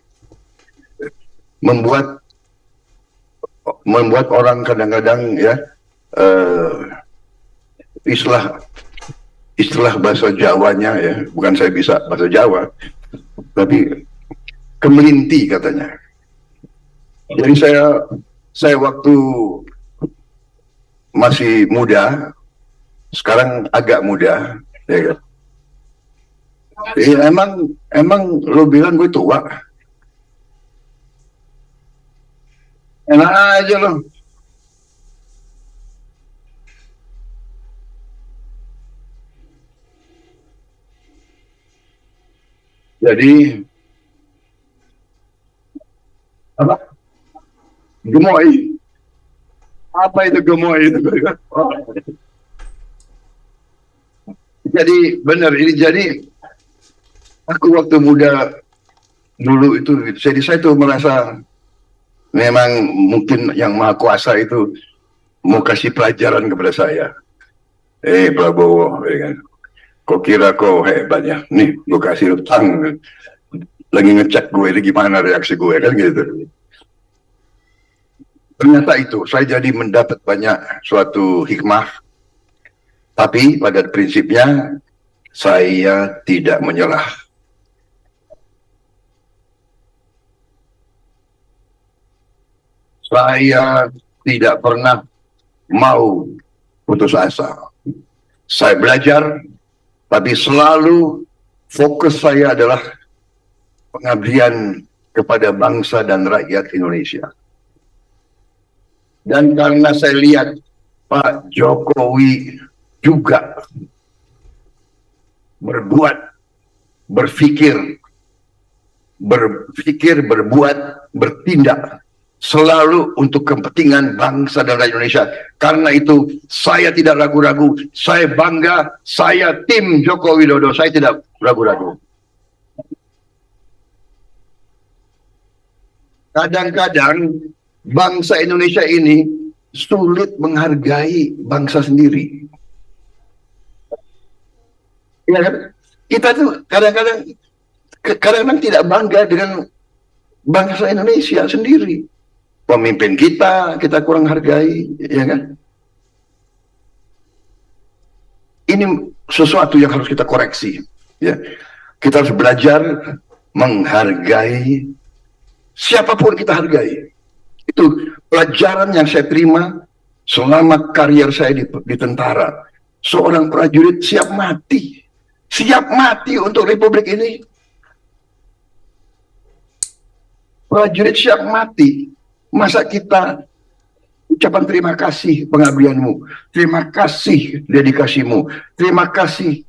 Membuat orang kadang-kadang ya istilah bahasa Jawanya ya, bukan saya bisa bahasa Jawa, tapi kemelinti katanya. Jadi saya waktu masih muda, sekarang agak muda, ya kan. Iya, emang lo bilang gue tua. Enak aja lo. Jadi apa? Gemoy. Apa itu gemoy itu? Jadi benar ini, jadi aku waktu muda dulu itu, jadi saya tuh merasa memang mungkin yang Maha Kuasa itu mau kasih pelajaran kepada saya. Prabowo, ya kan? Kok kira kau hebat ya? Nih, gue kasih utang. Lagi ngecek gue, ini gimana reaksi gue, kan gitu. Ternyata itu, saya jadi mendapat banyak suatu hikmah. Tapi pada prinsipnya, saya tidak menyerah. Saya tidak pernah mau putus asa. Saya belajar, tapi selalu fokus saya adalah pengabdian kepada bangsa dan rakyat Indonesia. Dan karena saya lihat Pak Jokowi juga berpikir, berbuat, bertindak selalu untuk kepentingan bangsa dan rakyat Indonesia. Karena itu saya tidak ragu-ragu, saya bangga, saya tim Joko Widodo, saya tidak ragu-ragu. Kadang-kadang bangsa Indonesia ini sulit menghargai bangsa sendiri. Ya kan? Kita tuh kadang-kadang tidak bangga dengan bangsa Indonesia sendiri. Pemimpin kita kurang hargai, ya kan? Ini sesuatu yang harus kita koreksi. Ya, kita harus belajar menghargai siapapun kita hargai. Itu pelajaran yang saya terima selama karier saya di tentara. Seorang prajurit siap mati untuk Republik ini. Prajurit siap mati. Masa kita ucapan terima kasih pengabdianmu, terima kasih dedikasimu, terima kasih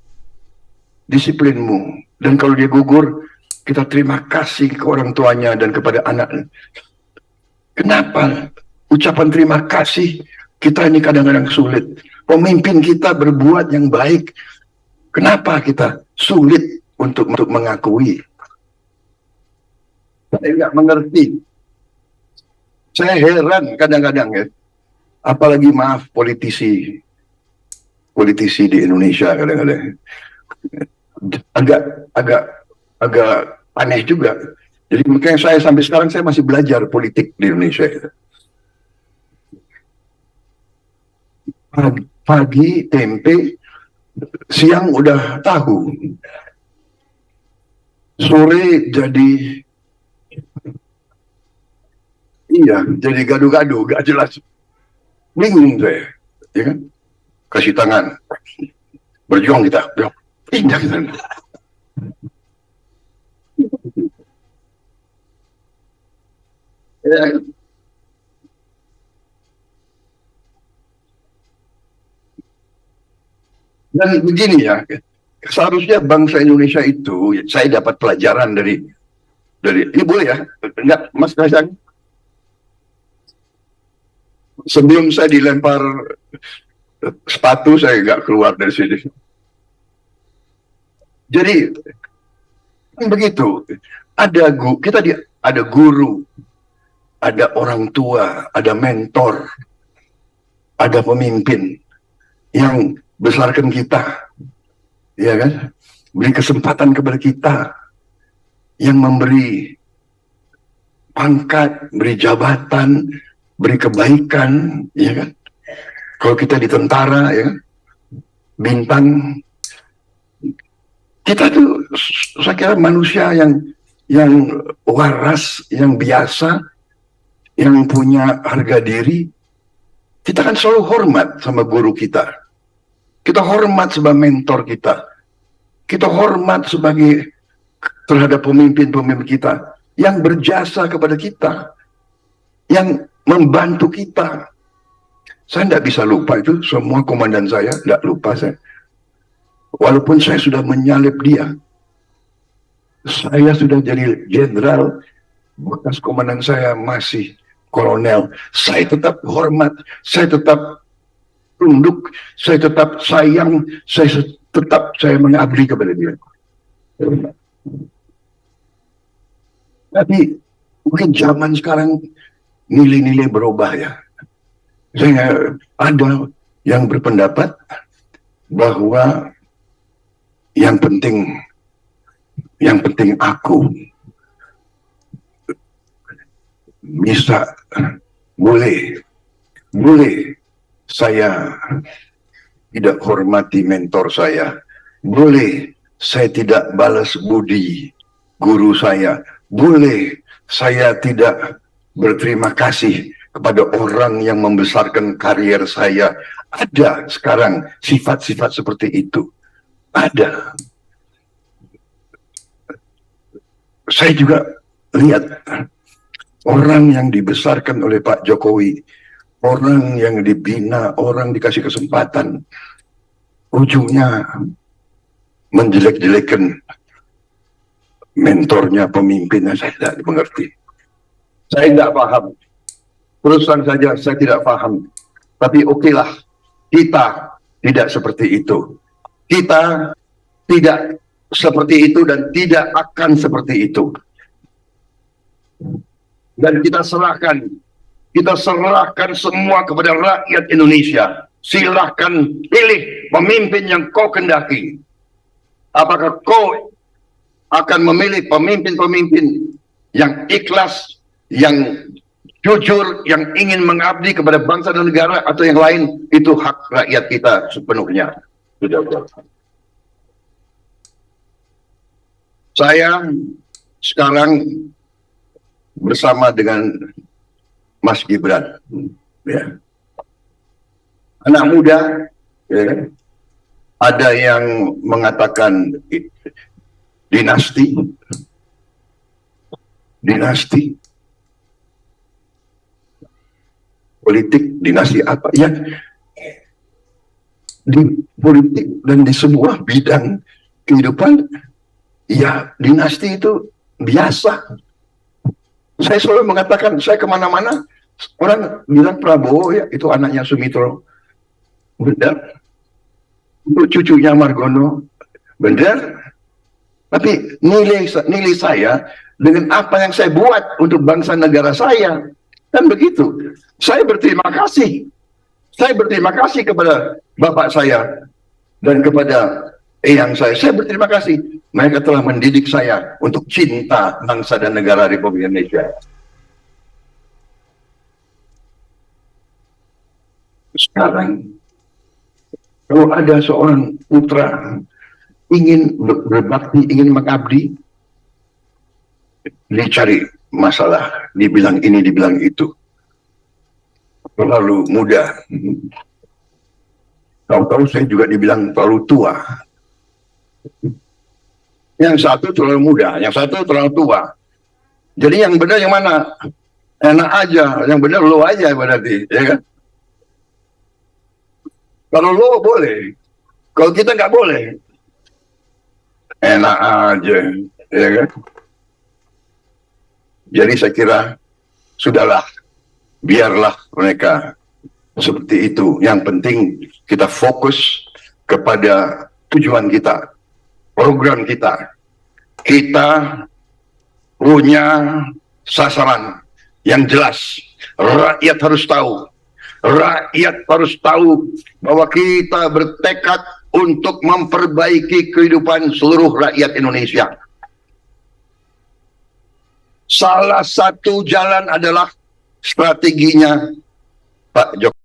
disiplinmu. Dan kalau dia gugur, kita terima kasih ke orang tuanya dan kepada anak. Kenapa ucapan terima kasih kita ini kadang-kadang sulit? Pemimpin kita berbuat yang baik, kenapa kita sulit untuk mengakui? Saya nggak mengerti. Saya heran kadang-kadang ya, apalagi maaf politisi politisi di Indonesia kadang-kadang agak aneh juga. Jadi makanya saya sampai sekarang saya masih belajar politik di Indonesia. Pagi tempe, siang udah tahu, sore jadi jadi gaduh-gaduh, gak jelas, bingung saya, ya kan? Kasih tangan, berjuang kita, pindah kita. Ya. Dan begini ya, seharusnya bangsa Indonesia itu, saya dapat pelajaran dari ini boleh ya, enggak Mas Kaisang? Sebelum saya dilempar sepatu, saya nggak keluar dari sini. Jadi begitu, ada guru, ada orang tua, ada mentor, ada pemimpin yang besarkan kita, ya kan? Beri kesempatan kepada kita, yang memberi pangkat, beri jabatan, beri kebaikan, ya kan? Kalau kita di tentara, ya kan? Bintang, kita tuh saya kira manusia yang waras, yang biasa, yang punya harga diri. Kita kan selalu hormat sama guru kita. Kita hormat sebagai mentor kita. Kita hormat terhadap pemimpin-pemimpin kita yang berjasa kepada kita, yang membantu kita. Saya tidak bisa lupa itu, semua komandan saya, tidak lupa saya. Walaupun saya sudah menyalip dia, saya sudah jadi jenderal, bekas komandan saya masih kolonel, saya tetap hormat, saya tetap tunduk, saya tetap sayang, saya mengabdi kepada dia. Tapi mungkin zaman sekarang nilai-nilai berubah ya. Saya ada yang berpendapat bahwa yang penting aku bisa, boleh saya tidak hormati mentor saya, boleh saya tidak balas budi guru saya, boleh saya tidak berterima kasih kepada orang yang membesarkan karier saya. Ada sekarang sifat-sifat seperti itu. Ada. Saya juga lihat orang yang dibesarkan oleh Pak Jokowi, orang yang dibina, orang dikasih kesempatan, ujungnya menjelek-jelekan mentornya, pemimpinnya. Saya tidak mengerti. Saya tidak paham. Terus terang saja, saya tidak paham. Tapi okelah, kita tidak seperti itu. Kita tidak seperti itu dan tidak akan seperti itu. Dan kita serahkan semua kepada rakyat Indonesia. Silahkan pilih pemimpin yang kau kendaki. Apakah kau akan memilih pemimpin-pemimpin yang ikhlas, yang jujur, yang ingin mengabdi kepada bangsa dan negara, atau yang lain? Itu hak rakyat kita sepenuhnya. Saya sekarang bersama dengan Mas Gibran, ya. Anak muda, ya. Ada yang mengatakan dinasti, politik, dinasti apa? Ya, di politik dan di sebuah bidang kehidupan, ya dinasti itu biasa. Saya selalu mengatakan, saya kemana-mana, orang bilang Prabowo ya itu anaknya Sumitro. Benar. Untuk cucunya Margono. Benar. Tapi nilai saya dengan apa yang saya buat untuk bangsa negara saya. Dan begitu. Saya berterima kasih. Saya berterima kasih kepada bapak saya dan kepada eyang saya. Saya berterima kasih. Mereka telah mendidik saya untuk cinta bangsa dan negara Republik Indonesia. Sekarang, kalau ada seorang putra ingin berbakti, ingin mengabdi, dia cari masalah, dibilang ini, dibilang itu. Terlalu muda. Tahu-tahu saya juga dibilang terlalu tua. Yang satu terlalu muda, yang satu terlalu tua. Jadi yang benar yang mana? Enak aja, yang benar lo aja berarti, ya kan? Kalau lo boleh, kalau kita nggak boleh, enak aja, ya kan? Jadi saya kira sudahlah, biarlah mereka seperti itu. Yang penting kita fokus kepada tujuan kita, program kita. Kita punya sasaran yang jelas. Rakyat harus tahu. Rakyat harus tahu bahwa kita bertekad untuk memperbaiki kehidupan seluruh rakyat Indonesia. Salah satu jalan adalah strateginya Pak Jokowi.